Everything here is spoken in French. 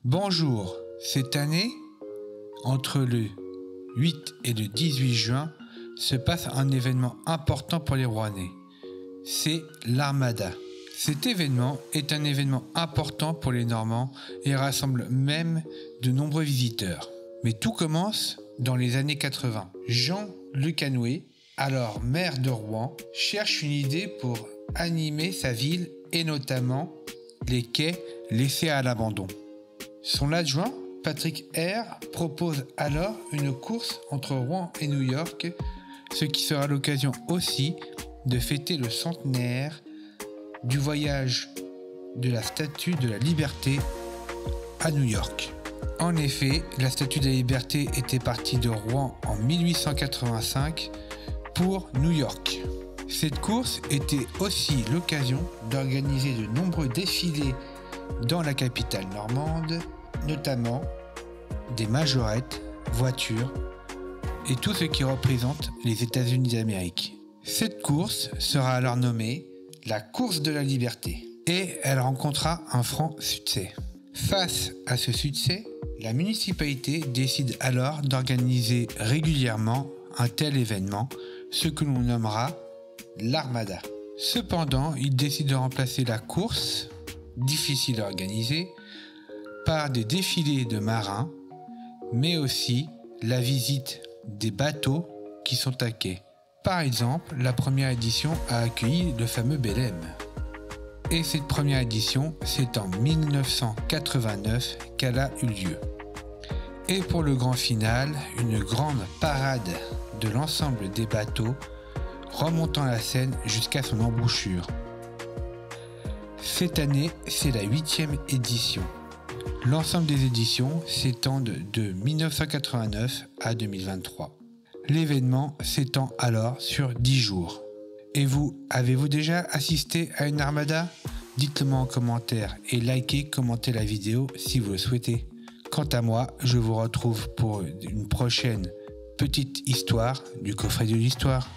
Bonjour, cette année, entre le 8 et le 18 juin, se passe un événement important pour les Rouennais. C'est l'Armada. Cet événement est un événement important pour les Normands et rassemble même de nombreux visiteurs. Mais tout commence dans les années 80. Jean Le Canoué, alors maire de Rouen, cherche une idée pour animer sa ville et notamment les quais laissés à l'abandon. Son adjoint, Patrick Eyre, propose alors une course entre Rouen et New York, ce qui sera l'occasion aussi de fêter le centenaire du voyage de la Statue de la Liberté à New York. En effet, la Statue de la Liberté était partie de Rouen en 1885 pour New York. Cette course était aussi l'occasion d'organiser de nombreux défilés dans la capitale normande, notamment des majorettes, voitures et tout ce qui représente les États-Unis d'Amérique. Cette course sera alors nommée la course de la liberté et elle rencontra un franc succès. Face à ce succès, la municipalité décide alors d'organiser régulièrement un tel événement, ce que l'on nommera l'Armada. Cependant, il décide de remplacer la course, difficile à organiser, par des défilés de marins, mais aussi la visite des bateaux qui sont à quai. Par exemple, la première édition a accueilli le fameux Belém. Et cette première édition, c'est en 1989 qu'elle a eu lieu. Et pour le grand final, une grande parade de l'ensemble des bateaux remontant la Seine jusqu'à son embouchure. Cette année, c'est la 8e édition. L'ensemble des éditions s'étendent de 1989 à 2023. L'événement s'étend alors sur 10 jours. Et vous, avez-vous déjà assisté à une armada ? Dites-le moi en commentaire et likez, commentez la vidéo si vous le souhaitez. Quant à moi, je vous retrouve pour une prochaine petite histoire du coffret de l'histoire.